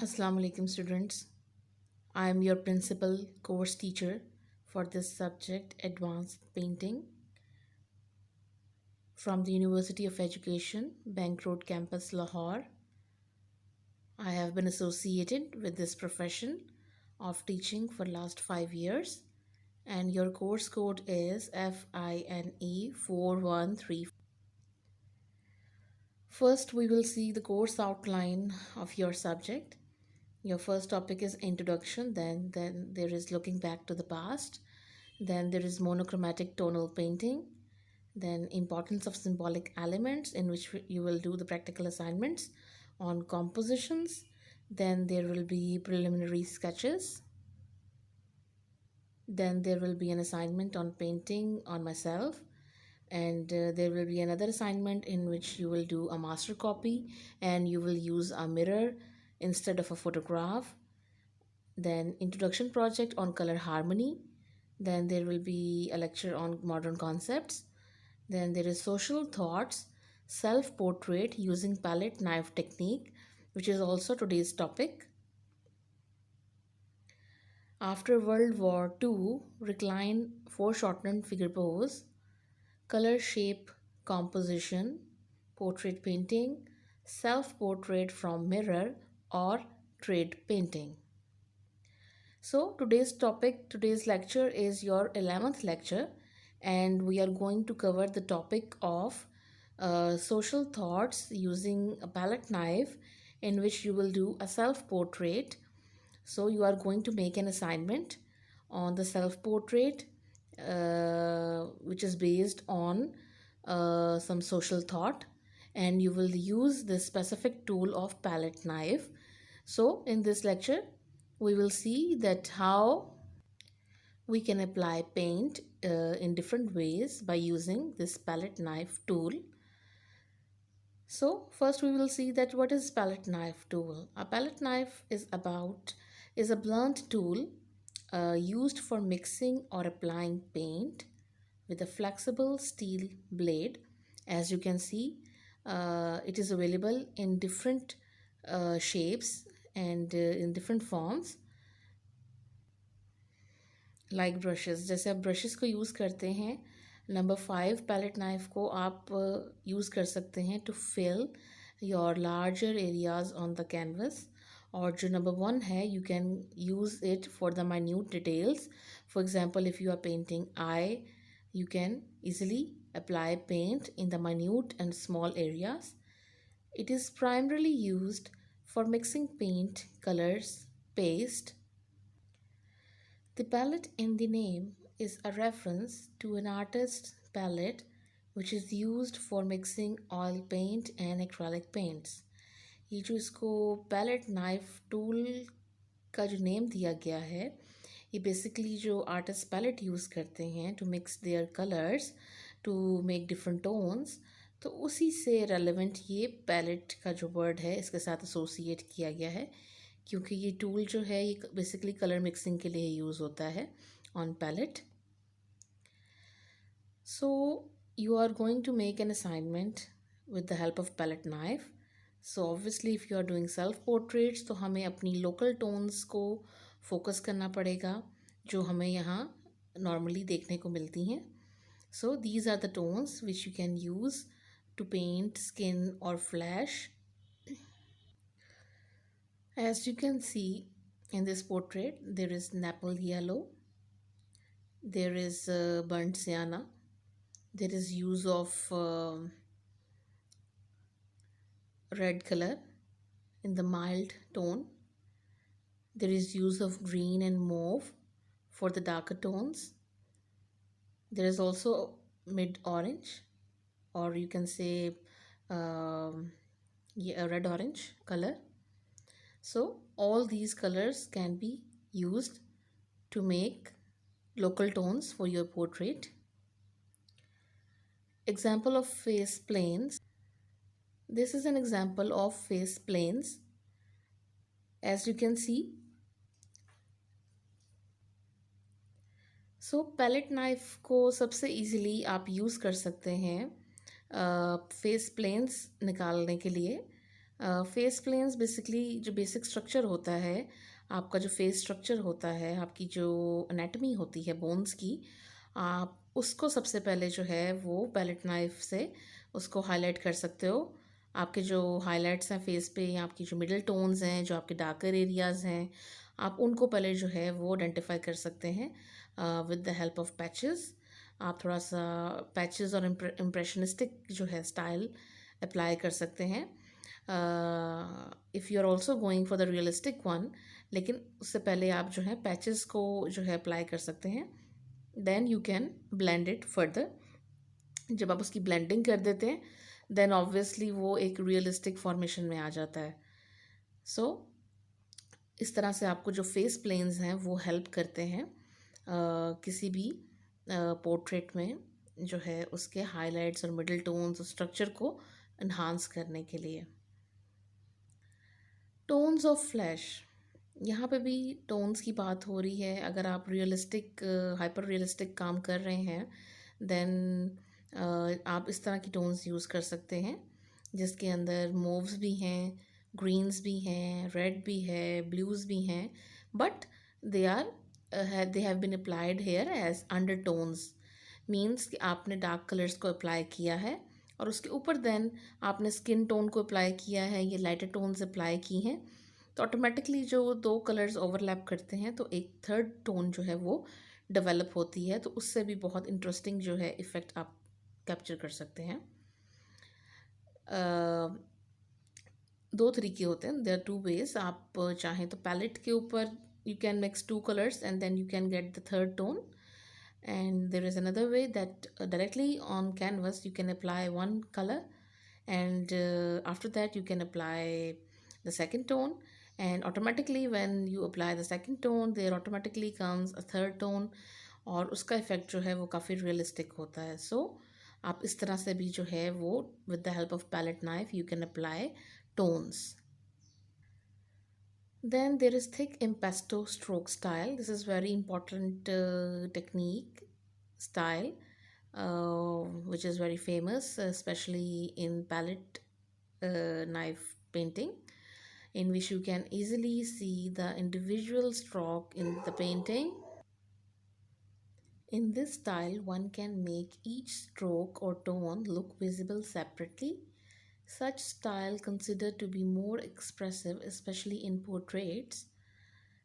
Assalamu alaikum students. I am your principal course teacher for this subject Advanced Painting from the University of Education, Bank Road Campus, Lahore. I have been associated with this profession of teaching for last 5 years and your course code is FINE 413. First we will see the course outline of your subject. Your first topic is introduction, then there is looking back to the past, then there is monochromatic tonal painting, then importance of symbolic elements in which you will do the practical assignments on compositions, then there will be preliminary sketches, then there will be an assignment on painting on myself, and there will be another assignment in which you will do a master copy and you will use a mirror instead of a photograph. Then introduction project on color harmony, then there will be a lecture on modern concepts, then there is social thoughts, self portrait using palette knife technique, which is also today's topic. After World War II, recline foreshortened figure pose, color shape composition, portrait painting, self portrait from mirror, or trade painting. So today's lecture is your 11th lecture, and we are going to cover the topic of social thoughts using a palette knife, in which you will do a self-portrait. So you are going to make an assignment on the self-portrait, which is based on some social thought, and you will use this specific tool of palette knife. So in this lecture we will see that how we can apply paint in different ways by using this palette knife tool. So first we will see that what is palette knife tool. A palette knife is a blunt tool used for mixing or applying paint with a flexible steel blade. As you can see, it is available in different shapes and in different forms. Like brushes, जैसे आप brushes को use करते हैं, number 5 palette knife को आप use कर सकते हैं to fill your larger areas on the canvas, और जो नंबर 1 है you can use it for the minute details. For example if you are painting eye, you can easily apply paint in the minute and small areas. It is primarily used for mixing paint, colors, paste. The palette in the name is a reference to an artist's palette which is used for mixing oil paint and acrylic paints. ये जो इसको palette knife tool का जो name दिया गया है, ये basically जो आर्टिस्ट पैलेट यूज़ करते हैं to mix their colours to make different tones, तो उसी से रेलेवेंट ये पैलेट का जो वर्ड है इसके साथ एसोसिएट किया गया है, क्योंकि ये टूल जो है ये बेसिकली कलर मिक्सिंग के लिए यूज़ होता है on palette. So you are going to make an assignment with the help of palette knife. So obviously if you are doing self portraits तो हमें अपनी लोकल टोन्स को फोकस करना पड़ेगा जो हमें यहाँ नॉर्मली देखने को मिलती हैं. So these are the tones which you can use to paint skin और flesh. As you can see in this portrait, there is Naples yellow, there is burnt sienna, there is use of red color in the mild tone, there is use of green and mauve for the darker tones, there is also mid orange, or you can say a red orange color. So all these colors can be used to make local tones for your portrait. Example of face planes. This is an example of face planes. As you can see, so palette knife को सबसे easily आप use कर सकते हैं face planes निकालने के लिए. Face planes basically जो बेसिक स्ट्रक्चर होता है, आपका जो फेस स्ट्रक्चर होता है, आपकी जो एनाटमी होती है बोन्स की, आप उसको सबसे पहले जो है वो पैलेट नाइफ से उसको हाईलाइट कर सकते हो। आपके जो हाइलाइट्स हैं फेस पे, या आपकी जो मिडिल टोन्स हैं, जो आपके डार्कर एरियाज़ हैं, आप उनको पहले जो है वो आइडेंटिफाई कर सकते हैं with the help of patches. आप थोड़ा सा पैचेस और इम्प्रेशनिस्टिक जो है स्टाइल अप्लाई कर सकते हैं। If you are also going for the realistic one, लेकिन उससे पहले आप जो है पैचेस को जो है अप्लाई कर सकते हैं। Then you can blend it further. जब आप उसकी ब्लेंडिंग कर देते हैं, देन ऑब्वियसली वो एक रियलिस्टिक फॉर्मेशन में आ जाता है। सो इस तरह से आपको जो फेस प्लेन्स हैं वो हेल्प करते हैं किसी भी पोर्ट्रेट में जो है उसके हाइलाइट्स और मिडिल टोन्स और स्ट्रक्चर को इन्हांस करने के लिए। टोन्स ऑफ फ्लैश, यहाँ पे भी टोन्स की बात हो रही है। अगर आप रियलिस्टिक हाइपर रियलिस्टिक काम कर रहे हैं, देन आप इस तरह की टोन्स यूज़ कर सकते हैं जिसके अंदर मूव्स भी हैं, ग्रीन्स भी हैं, रेड भी है, ब्लूज़ भी हैं, but they are they have been applied here as under tones. Means कि आपने डार्क कलर्स को अप्लाई किया है और उसके ऊपर देन आपने स्किन टोन को अप्लाई किया है, ये लाइटर टोन्स अप्लाई की हैं, तो ऑटोमेटिकली जो दो कलर्स ओवरलैप करते हैं तो एक थर्ड टोन जो है वो डेवलप होती है। तो उससे भी बहुत इंटरेस्टिंग जो है इफ़ेक्ट आप कैप्चर कर सकते हैं। दो तरीके होते हैं, देयर आर टू वेज। आप चाहें तो पैलेट के ऊपर you can mix two colours and then you can get the third tone, and there is another way that directly on canvas you can apply one color, and after that you can apply the second tone, and automatically when you apply the second tone there automatically comes a third tone, और उसका effect जो है वो काफ़ी realistic होता है। सो आप इस तरह से भी जो है वो with the help of palette knife you can apply tones. Then there is thick impasto stroke style. This is very important technique style, which is very famous, especially in palette knife painting, in which you can easily see the individual stroke in the painting. In this style, one can make each stroke or tone look visible separately. Such style considered to be more expressive, especially in portraits.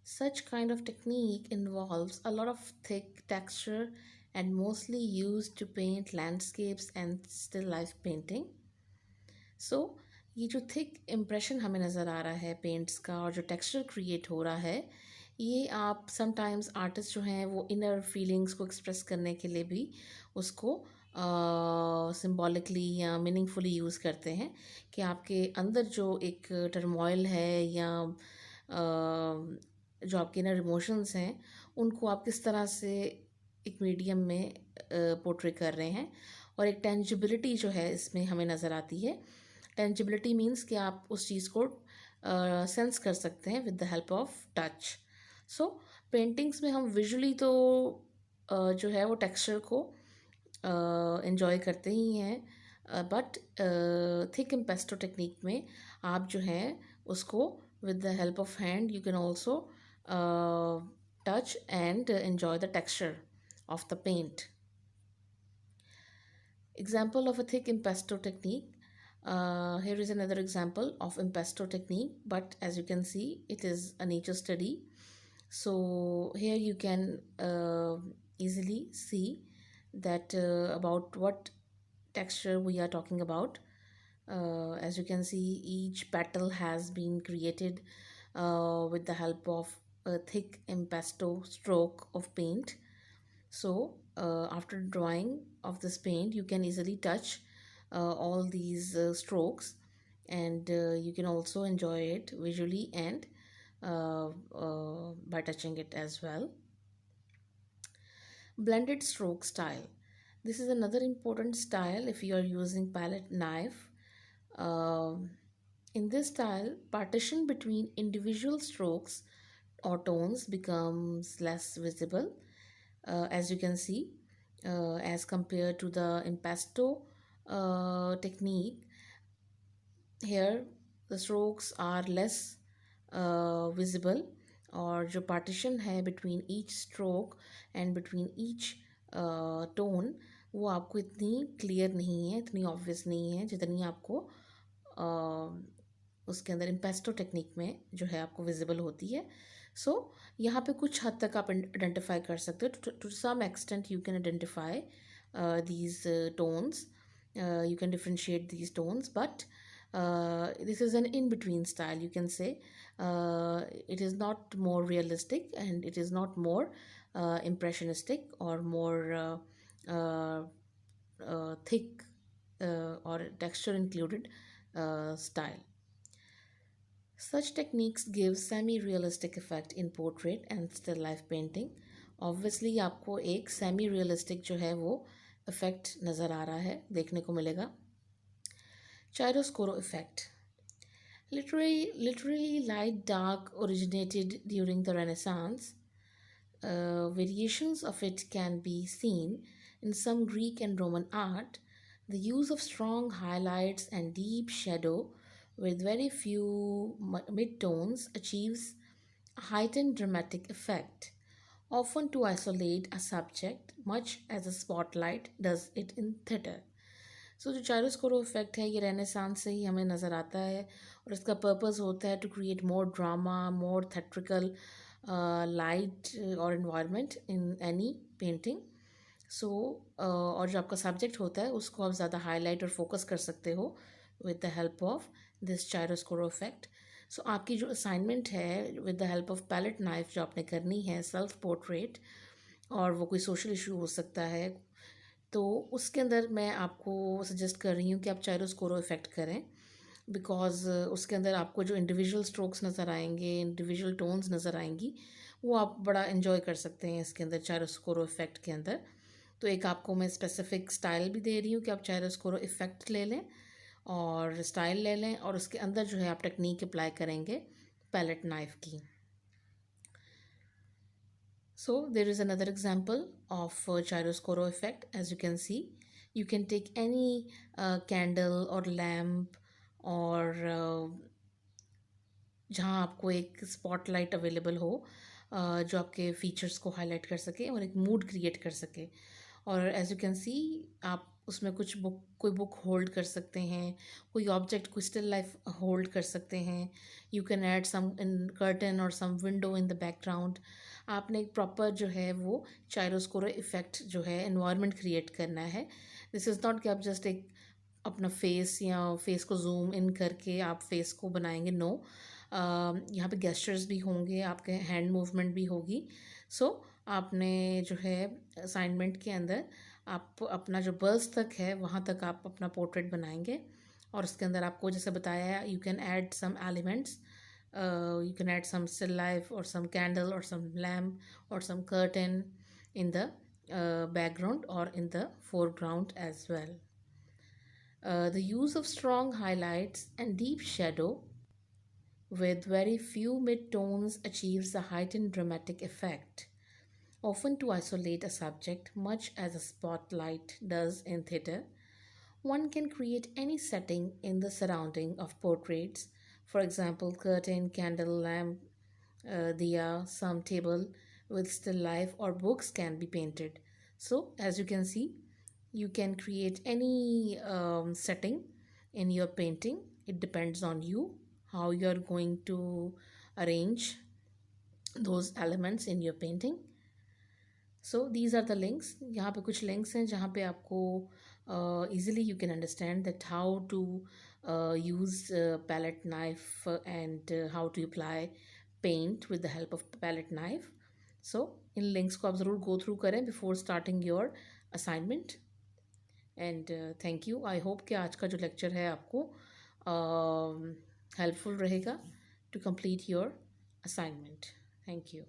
Such kind of technique involves a lot of thick texture and mostly used to paint landscapes and still life painting. So ये जो thick impression हमें नज़र आ रहा है paints का और जो texture create हो रहा है, ये आप समटाइम्स आर्टिस्ट जो हैं वो इनर फीलिंग्स को एक्सप्रेस करने के लिए भी उसको सिंबॉलिकली या मीनिंगफुली यूज़ करते हैं कि आपके अंदर जो एक टर्मोइल है या जो आपके इनर इमोशंस हैं उनको आप किस तरह से एक मीडियम में पोर्ट्रे कर रहे हैं, और एक टेंजिबिलिटी जो है इसमें हमें नज़र आती है। टेंजिबिलिटी मीन्स कि आप उस चीज़ को सेंस कर सकते हैं with the help of touch. So paintings में हम विजुअली तो जो है वो टेक्सचर को एंजॉय करते ही हैं, बट थिक इम्पेस्टो टेक्निक में आप जो है उसको with the help of hand you can also touch and enjoy the texture of the paint. Example of a thick impasto technique. Here is another example of impasto technique, but as you can see it is a nature study, so here you can easily see that about what texture we are talking about. As you can see, each petal has been created with the help of a thick impasto stroke of paint. So after drawing of this paint you can easily touch all these strokes, and you can also enjoy it visually and by touching it as well. Blended stroke style. This is another important style if you are using palette knife. In this style, partition between individual strokes or tones becomes less visible, as you can see, as compared to the impasto technique. Here the strokes are less visible, और जो partition है between each stroke and between each tone वो आपको इतनी clear नहीं है, इतनी obvious नहीं है जितनी आपको उसके अंदर इम्पेस्टो टेक्निक में जो है आपको विजिबल होती है. सो यहाँ पे कुछ हद तक आप आइडेंटिफाई कर सकते हो. To some extent you can identify these tones. You can differentiate these tones, but this is an in-between style, you can say. It is not more realistic and it is not more impressionistic or more thick or texture included style. Such techniques give semi-realistic effect in portrait and still life painting. Obviously आपको एक semi realistic जो है वो effect नज़र आ रहा है, देखने को मिलेगा. Chiaroscuro effect. Literally light dark originated during the Renaissance. Variations of it can be seen in some Greek and Roman art. The use of strong highlights and deep shadow with very few midtones achieves a heightened dramatic effect, often to isolate a subject, much as a spotlight does it in theatre. सो जो चारोस्कोरो effect है ये renaissance से ही हमें नज़र आता है, और इसका पर्पस होता है to create more drama, more theatrical light और environment in any painting. So और जो आपका सब्जेक्ट होता है उसको आप ज़्यादा हाईलाइट और फोकस कर सकते हो with the help of this chiaroscuro effect. So आपकी जो असाइनमेंट है with the help of palette knife जो आपने करनी है सेल्फ पोर्ट्रेट, और वो कोई सोशल इशू हो सकता है, तो उसके अंदर मैं आपको सजेस्ट कर रही हूँ कि आप चायरोस्कोरो इफेक्ट करें, बिकॉज उसके अंदर आपको जो इंडिविजुअल स्ट्रोक्स नज़र आएंगे, इंडिविजुअल टोन्स नज़र आएंगी, वो आप बड़ा इन्जॉय कर सकते हैं इसके अंदर चायरोस्कोरो इफेक्ट के अंदर. तो एक आपको मैं स्पेसिफिक स्टाइल भी दे रही हूँ कि आप चायरोस्कोरो इफेक्ट ले लें और स्टाइल ले लें, और उसके अंदर जो है आप टेक्निक अप्लाई करेंगे पैलेट नाइफ की. So there is another example of chiaroscuro effect. As you can see, you can take any candle or lamp or जहाँ आपको एक स्पॉटलाइट अवेलेबल हो जो आपके फीचर्स को हाईलाइट कर सके और एक मूड क्रिएट कर सके. और एज यू कैन सी आप उसमें कुछ कोई बुक होल्ड कर सकते हैं, कोई ऑब्जेक्ट कोई स्टिल लाइफ होल्ड कर सकते हैं. You can add some in curtain और some window in the background. आपने एक प्रॉपर जो है वो चायरोस्कोरो इफेक्ट जो है एनवायरनमेंट क्रिएट करना है. दिस इज़ नॉट कि आप जस्ट एक अपना फेस या फेस को जूम इन करके आप फेस को बनाएंगे. नो, यहाँ पे गेस्चर्स भी होंगे, आपके हैंड मूवमेंट भी होगी. सो आपने जो है असाइनमेंट के अंदर आप अपना जो बर्स तक है वहाँ तक आप अपना पोर्ट्रेट बनाएंगे, और उसके अंदर आपको जैसे बताया है you can add some elements. You can add some still life or some candle or some lamp or some curtain in the background or in the foreground as well. The use of strong highlights and deep shadow with very few mid-tones achieves a heightened dramatic effect, often to isolate a subject, much as a spotlight does in theatre. One can create any setting in the surrounding of portraits, for example, curtain, candle, lamp, diya, some table with still life, or books can be painted. So, as you can see, you can create any setting in your painting. It depends on you how you are going to arrange those elements in your painting. So these are the links. यहाँ पे कुछ links हैं जहाँ पे आपको easily you can understand that how to use palette knife and how to apply paint with the help of palette knife. So in links को आप ज़रूर go through करें before starting your assignment. And thank you. I hope कि आज का जो lecture है आपको helpful रहेगा to complete your assignment. Thank you.